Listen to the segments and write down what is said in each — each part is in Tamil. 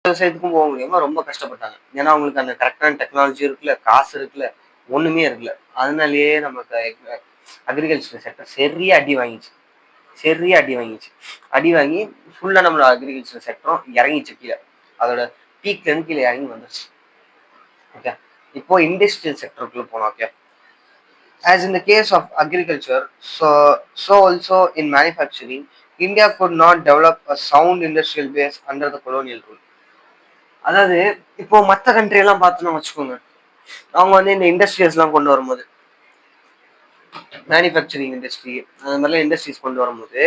விவசாயத்துக்கும் போக முடியாம ரொம்ப கஷ்டப்பட்டாங்க. ஏன்னா அவங்களுக்கு அந்த கரெக்டான டெக்னாலஜி இருக்குல்ல, காசு இருக்குல்ல, ஒண்ணுமே இருக்குல்ல. அதனாலேயே நமக்கு அக்ரிகல்ச்சர் செக்டர் சரியா அடி வாங்கிச்சு. சரியா அடி வாங்கிச்சு. அடி வாங்கி ஃபுல்லா நம்மளோட அக்ரிகல்ச்சர் செக்டரும் இறங்கிச்சு கீழ. அதோட பீக்ல இருந்து கீழ இறங்கி வந்துருச்சு. ஓகே. இப்போ இண்டஸ்ட்ரியல் செக்டருக்குள்ள போலாம். Okay. As in the case of agriculture, so also in manufacturing, India could not develop a sound industrial base under the colonial rule. அதாவது இப்போ மற்ற கண்ட்ரி எல்லாம் பார்த்தோம்னு வச்சுக்கோங்க, அவங்க வந்து இந்த இண்டஸ்ட்ரியல்ஸ் எல்லாம் கொண்டு வரும்போது, மேனுஃபேக்சரிங் இண்டஸ்ட்ரி அந்த மாதிரிலாம் இண்டஸ்ட்ரீஸ் கொண்டு வரும்போது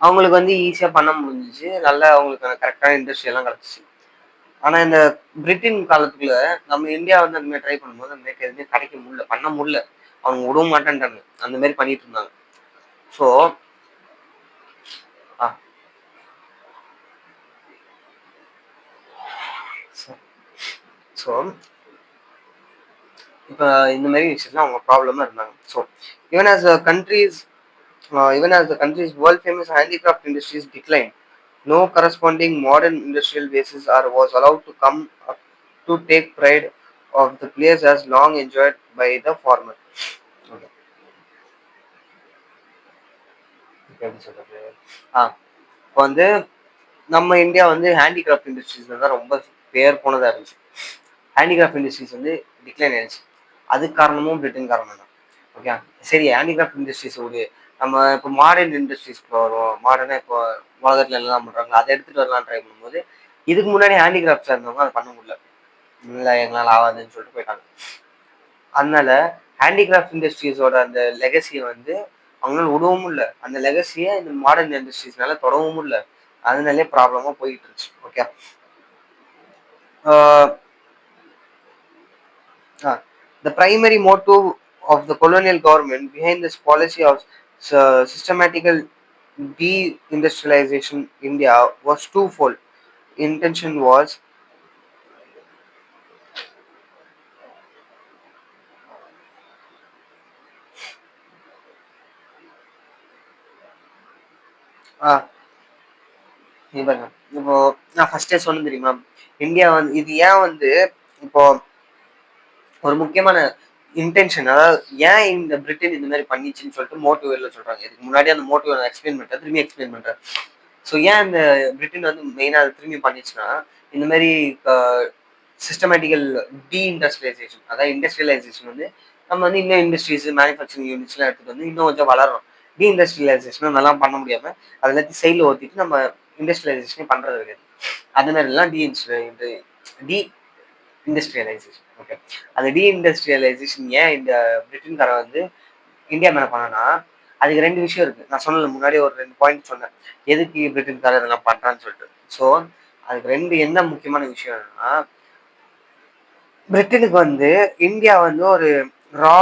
அவங்களுக்கு வந்து ஈஸியா பண்ண முடிஞ்சிச்சு. நல்லா அவங்களுக்கு கரெக்டான இண்டஸ்ட்ரி எல்லாம் கிடைச்சிச்சு. ஆனா இந்த பிரிட்டன் காலத்துல நம்ம இந்தியா வந்து அந்த மாதிரி ட்ரை பண்ணும்போது அந்த மாதிரி எதுவுமே கிடைக்க முடியல, பண்ண முடியல. அவங்க விட மாட்டேன்ட்டாங்க. அந்த மாதிரி பண்ணிட்டு இருந்தாங்க. ஸோ ஸோ இப்போ இந்த மாதிரி விஷயத்துல அவங்க ப்ராப்ளமா இருந்தாங்க. So even as countries even as the country's world famous handicraft industries declined, no corresponding modern industrial bases was allowed to come up to take pride of the place as long enjoyed by the former. Okay. இப்போ வந்து நம்ம இந்தியா வந்து ஹேண்டிகிராஃப்ட் இண்டஸ்ட்ரீஸ்ல தான் ரொம்ப பேர் போனதா இருந்துச்சு. ஹேண்டிகிராஃப்ட் இண்டஸ்ட்ரீஸ் வந்து டிக்ளைன் ஆயிடுச்சு. அதுக்கு காரணமும் பிரிட்டன் காரணம் தான். ஓகே. சரி, ஹேண்டிகிராஃப்ட் இண்டஸ்ட்ரீஸ் ஒரு நம்ம இப்போ மாடர்ன் இண்டஸ்ட்ரீஸ்க்கு வரும். மாடர்னா இப்போ உலகத்துல எல்லாம் பண்றாங்க, அதை எடுத்துட்டு வரலாம் ட்ரை பண்ணும்போது இதுக்கு முன்னாடி ஹேண்டிகிராஃப்ட்ஸ் இருந்தவங்க அதை பண்ண முடியல. இல்லை எங்களால் ஆகாதுன்னு சொல்லிட்டு போயிட்டாங்க. அதனால ஹேண்டிகிராஃப்ட் இண்டஸ்ட்ரீஸோட அந்த லெகசியை வந்து அவங்களால விடவும் இல்லை. அந்த லெகசியை இந்த மாடர்ன் இண்டஸ்ட்ரீஸ்னால தொடவும் இல்லை. அதனாலே ப்ராப்ளமா போயிட்டு இருந்துச்சு. Okay. The primary motive of the colonial government behind this policy of systematical deindustrialization India was twofold. Intention was இப்போ நான் ஃபர்ஸ்டே சொன்னேன் தெரியுமா, இந்தியா வந்து இது ஏன் வந்து இப்போ ஒரு முக்கியமான இன்டென்ஷன், அதாவது ஏன் இந்த பிரிட்டன் இந்த மாதிரி பண்ணிச்சுன்னு சொல்லிட்டு மோட்டிவேல சொல்றாங்க. இதுக்கு முன்னாடி அந்த மோட்டிவ் நான் எக்ஸ்பிளைன் பண்றேன், திரும்பி எக்ஸ்பிளைன் பண்றேன். ஸோ ஏன் இந்த பிரிட்டன் வந்து மெயினாக அதை திரும்பி பண்ணிச்சுன்னா, இந்த மாதிரி சிஸ்டமேட்டிக்கல் டீஇண்டஸ்ட்ரியலைசேஷன், அதாவது இண்டஸ்ட்ரியலைசேஷன் வந்து நம்ம வந்து இன்னும் இண்டஸ்ட்ரீஸ் மேனுஃபேக்சரிங் யூனிட்ஸ்லாம் எடுத்துட்டு வந்து இன்னும் கொஞ்சம் வளரும். டீஇண்டஸ்ட்ரியலைசேஷன் நல்லா பண்ண முடியாம அதை எல்லாத்தையும் சைடில் ஓட்டிட்டு நம்ம இண்டஸ்ட்ரியலைசேஷனே பண்றது கிடையாது. அது மாதிரிலாம் டி இண்டஸ்ட்ரியலைசேஷன். ஓகே. அந்த டீஇண்டஸ்ட்ரியலைசேஷன் ஏன் இந்த பிரிட்டன்காரன் வந்து இந்தியா மேல பண்ணனா, அதுக்கு ரெண்டு விஷயம் இருக்கு. நான் சொன்னல முன்னாடி ஒரு 2 பாயிண்ட் சொன்னேன், எதுக்கு பிரிட்டன்காரன் இதெல்லாம் பண்றான்னு சொல்லிட்டு. ஸோ அதுக்கு ரெண்டு என்ன முக்கியமான விஷயம் என்னன்னா, பிரிட்டனுக்கு வந்து இந்தியா வந்து ஒரு ரா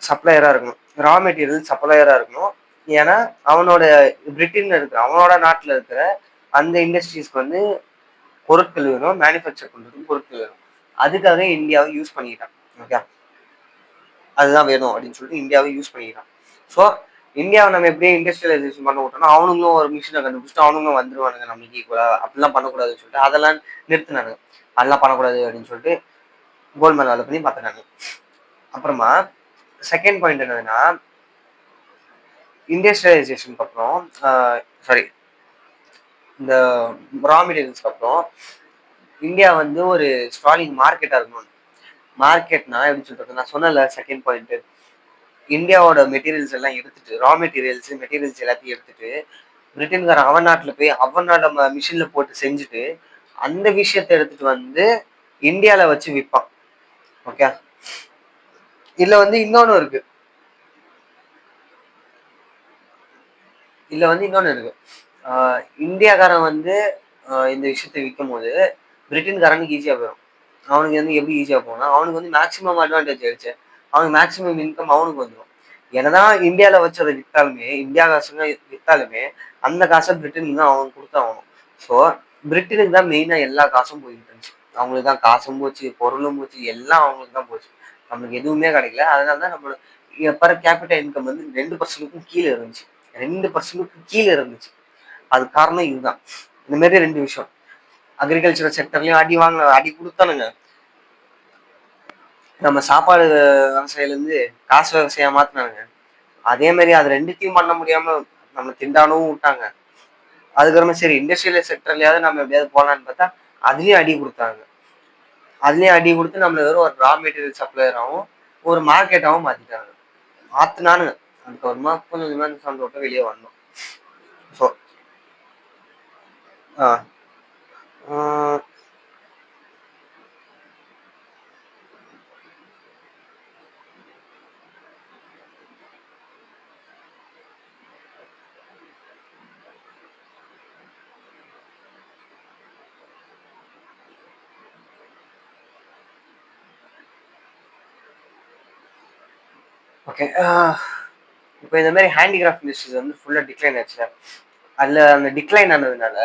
சப்ளையரா இருக்கணும், ரா மெட்டீரியல் சப்ளையரா இருக்கணும். ஏன்னா அவனோட பிரிட்டன்ல இருக்கிற அவனோட நாட்டுல இருக்கிற அந்த இண்டஸ்ட்ரீஸ்க்கு வந்து பொருட்கள் வேணும், மேனுஃபேக்சர் பண்றதுக்கு பொருட்கள் வேணும். அதுக்காக இந்தியாவை யூஸ் பண்ணிக்கிட்டான். ஓகே. அதுதான் வேணும் அப்படின்னு சொல்லிட்டு இந்தியாவை யூஸ் பண்ணிக்கிறான். ஸோ இந்தியாவை நம்ம எப்படியே இண்டஸ்ட்ரியலைசேஷன் பண்ண விட்டோம்னா அவனுங்களும் ஒரு மிஷினை கண்டுபிடிச்சிட்டு அவனுங்களும் வந்துருவானுங்க நம்மளுக்கு ஈக்குவலா. அப்படிலாம் பண்ணக்கூடாதுன்னு சொல்லிட்டு அதெல்லாம் நிறுத்தினாங்க. அதெல்லாம் பண்ணக்கூடாது அப்படின்னு சொல்லிட்டு கோல்ட் மேல வேலை பண்ணி பார்த்துட்டாங்க. அப்புறமா செகண்ட் பாயிண்ட் என்னதுன்னா, இண்டஸ்ட்ரியலைசேஷனுக்கு அப்புறம் சாரி இந்த ரா மெட்டீரியல்ஸ்க்கு அப்புறம் இந்தியா வந்து ஒரு ஸ்ட்ராலிங் மார்க்கெட்டா இருக்கணும். மார்க்கெட்னா எப்படி சொல்றது, நான் சொன்னல செகண்ட் பாயிண்ட், இந்தியாவோட மெட்டீரியல்ஸ் எல்லாம் எடுத்துட்டு ரா மெட்டீரியல்ஸ் எல்லாத்தையும் எடுத்துட்டு பிரிட்டன்காரன் அவன் நாட்டுல போய் அவனோட மிஷின்ல போட்டு செஞ்சுட்டு அந்த விஷயத்த எடுத்துட்டு வந்து இந்தியால வச்சு விற்பான். ஓகே. இதுல வந்து இன்னொன்னு இருக்கு, இந்தியாக்காரன் வந்து இந்த விஷயத்த விற்கும் போது பிரிட்டன்காரனுக்கு ஈஸியா போயிடும். அவனுக்கு வந்து எப்படி ஈஸியா போனா, அவனுக்கு வந்து மேக்சிமம் அட்வான்டேஜ் ஆயிடுச்சு. அவனுக்கு மேக்சிமம் இன்கம் அவனுக்கு வந்துடும். என்னதான் இந்தியால வச்சு அதை வித்தாலுமே, இந்தியா காசுங்க வித்தாலுமே அந்த காசை பிரிட்டனுக்கு தான் அவனுக்கு கொடுத்தாகணும். ஸோ பிரிட்டனுக்கு தான் மெயினா எல்லா காசும் போயிட்டு இருந்துச்சு. அவங்களுக்கு தான் காசும் போச்சு, பொருளும் போச்சு, எல்லாம் அவங்களுக்கு தான் போச்சு. நம்மளுக்கு எதுவுமே கிடைக்கல. அதனாலதான் நம்மளோட பர் கேபிட்டல் இன்கம் வந்து 2% கீழே இருந்துச்சு. 2% கீழே இருந்துச்சு. அது காரணம் இதுதான். இந்த மாதிரி ரெண்டு விஷயம். அக்ரிகல்ச்சரல் செக்டர்லயும் அடி கொடுத்தானுங்க. நம்ம சாப்பாடு விவசாயில இருந்து காசு விவசாயம் மாத்தினானுங்க. அதே மாதிரி அது ரெண்டுத்தையும் பண்ண முடியாம நம்ம திண்டானவும் விட்டாங்க. அதுக்கப்புறமா சரி இண்டஸ்ட்ரியல் செக்டர்லயாவது நம்ம எப்படியாவது போலான்னு பார்த்தா அதுலயும் அடி கொடுத்தாங்க. அதுலயும் அடி கொடுத்து நம்மள வெறும் ஒரு ரா மெட்டீரியல் சப்ளையராகவும் ஒரு மார்க்கெட்டாகவும் மாத்திட்டாங்க. மாத்தினானுங்க. அதுக்கப்புறமா கொஞ்சம் கொஞ்சமா இந்த சண்டை விட்டு வெளியே வரணும். So okay. இப்போ இந்த மாதிரி ஹேண்டிகிராஃப்ட் இண்டஸ்ட்ரீஸ் வந்து ஃபுல்லா டிக்ளைன் ஆச்சு. அதுல அந்த டிக்ளைன் ஆனதுனால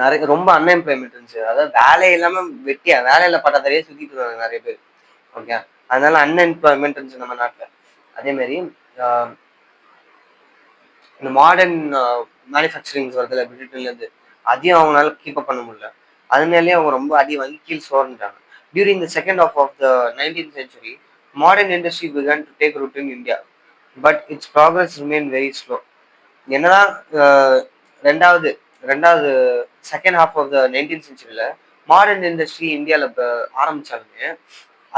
நிறைய ரொம்ப அன்எம்ப்ளாய்மெண்ட் இருந்துச்சு. அதாவது வேலை இல்லாம வெட்டியா வேலையில பட்டதாரியே சுத்திட்டு இருந்தாங்க நிறைய பேர். ஓகே. அதனால அன்எம்ப்ளாய்மெண்ட் இருந்துச்சு நம்ம நாட்டுல. அதே மாதிரி இந்த மாடர்ன் மேனுஃபேக்சரிங் வருதுல பிரிட்டன்ல இருந்து, அதையும் அவங்களால கீப் அப் பண்ண முடியல. அதனாலேயே அவங்க ரொம்ப அடி வாங்கி கீழ் சோர்ந்துட்டாங்க. During the second half of the 19th century, modern industry began to take root in India, but its progress remained very slow. என்னதான் ரெண்டாவது ரெண்டாவது second half of the 19th சென்ச்சுரியில மாடர்ன் இண்டஸ்ட்ரி இந்தியாவில் ஆரம்பிச்சாலுமே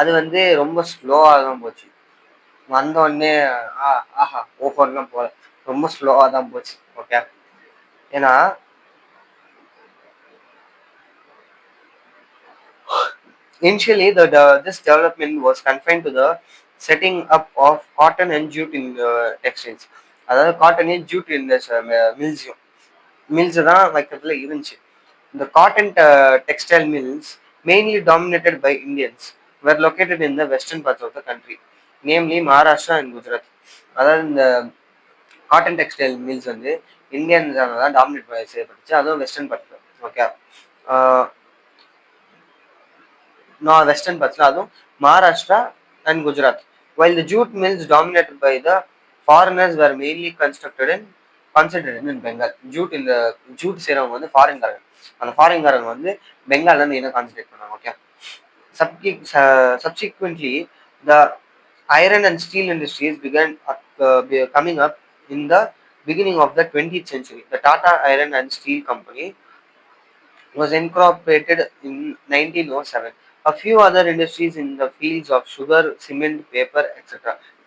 அது வந்து ரொம்ப ஸ்லோவாக தான் போச்சு. வந்த உடனே ஆஹா ஓஹோலாம் போல, ரொம்ப ஸ்லோவாக தான் போச்சு. ஓகே. ஏன்னா initially this development was confined to the setting up of cotton and jute in textiles. அதாவது காட்டனையும் ஜூட் இந்த மில்ஸ் தான் வைக்கிறதுல இருந்துச்சு. The cotton textile mills, mainly dominated by Indians, were located in the western parts of the country, namely Maharashtra and Gujarat. அதாவது இந்த காட்டன் டெக்ஸ்டைல் மில்ஸ் வந்து இந்தியன்ஸால தான் டாமினேட் செய்யப்பட்டுச்சு, அதுவும் வெஸ்டர்ன் பார்ட்ல. ஓகே. நான் வெஸ்டர்ன் பார்ட்ஸ்ல, அதுவும் Maharashtra and Gujarat. While the jute mills dominated by the foreigners were mainly concentrated in Bengal. Jute செய்றவங்க வந்து ஃபாரின்காரங்க. அந்த ஃபாரின்காரங்க வந்து பெங்கால்ல மெயினாக கான்சென்ட்ரேட் பண்ணாங்க. Okay. Subsequently, the iron and steel industries began coming up in the beginning of the 20th century. The Tata Iron and Steel Company was incorporated in 1907. A few other industries in the fields of sugar, cement, paper, etc.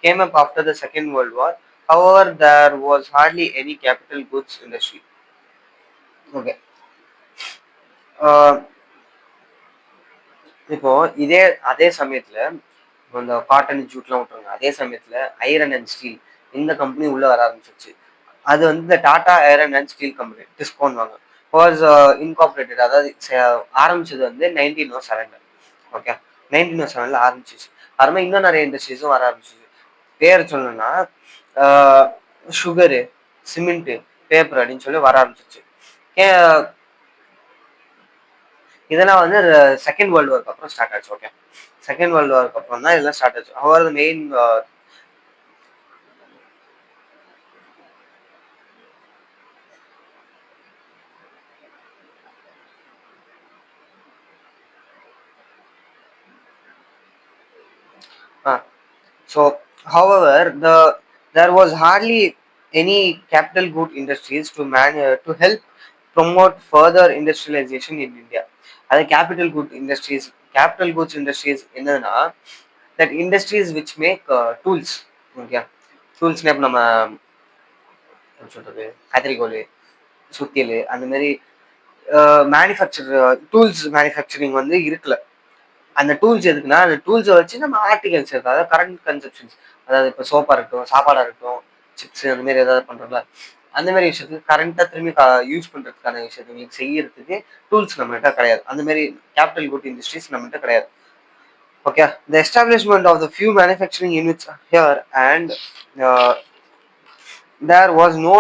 came up after the Second World War. However, there was hardly any capital goods industry. Okay. இப்போ அதே சமயத்துல இந்த காட்டன் ஜூட்லாம் விட்டுருங்க. அதே சமயத்துல ஐரன் அண்ட் ஸ்டீல் இந்த கம்பெனி உள்ள வர ஆரம்பிச்சிருச்சு. அது வந்து இந்த Tata iron and Steeles company discount வாங்க வாஸ் இன்கார்பரேட்டட். அதாவது ஆரம்பிச்சது வந்து 1907. ஓகே. 1907 ஆரம்பிச்சிச்சு. அதுமாதிரி இன்னும் நிறைய இண்டஸ்ட்ரீஸும் வர ஆரம்பிச்சிச்சு. பேர் சொல்லணும்னா சுகரு, சிமெண்ட், பேப்பர் அப்படின்னு சொல்லி வர ஆரம்பிச்சிச்சு. இதெல்லாம் வந்து செகண்ட் வேர்ல்டு வார்க்கு அப்புறம் ஸ்டார்ட் ஆச்சு. ஓகே. செகண்ட் வேர்ல்டு வார்க்கு அப்புறம் தான் இதெல்லாம் ஸ்டார்ட் ஆச்சு. அவர் main so however there was hardly any capital good industries to help promote further industrialization in India. அது capital goods industries என்னதுன்னா that industries which make tools. Okay. டூல்ஸ்னா இப்போ நம்ம சொல்றது கத்திரிக்கோல், சுத்தியல், அந்த மாதிரி டூல்ஸ் மேனுஃபேக்சரிங் வந்து இருக்குல்ல. அந்த டூல்ஸ் எதுக்குன்னா அந்த டூல்ஸை வச்சு நம்ம ஆர்டிகல்ஸ் இருக்கு, அதாவது கரண்ட் கன்செப்ஷன்ஸ், அதாவது இப்போ சோப்பா இருக்கட்டும், சாப்பாடா இருக்கட்டும், சிப்ஸ் அந்த மாதிரி ஏதாவது பண்றோம்ல, அந்த மாதிரி விஷயத்துக்கு கரண்டா திரும்பி யூஸ் பண்றதுக்கான விஷயத்துக்கு செய்யறதுக்கு டூல்ஸ் நம்மகிட்ட கிடையாது. அந்த மாதிரி கேபிட்டல் குட் இண்டஸ்ட்ரீஸ் நம்மகிட்ட கிடையாது. Okay. The establishment of the few manufacturing units here and there was no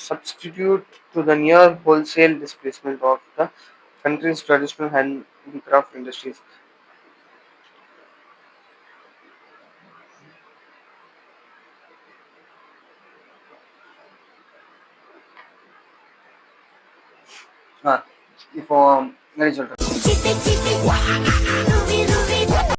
substitute to the near wholesale displacement of the country's traditional handicraft industries. இப்போ எப்படி சொல்றது?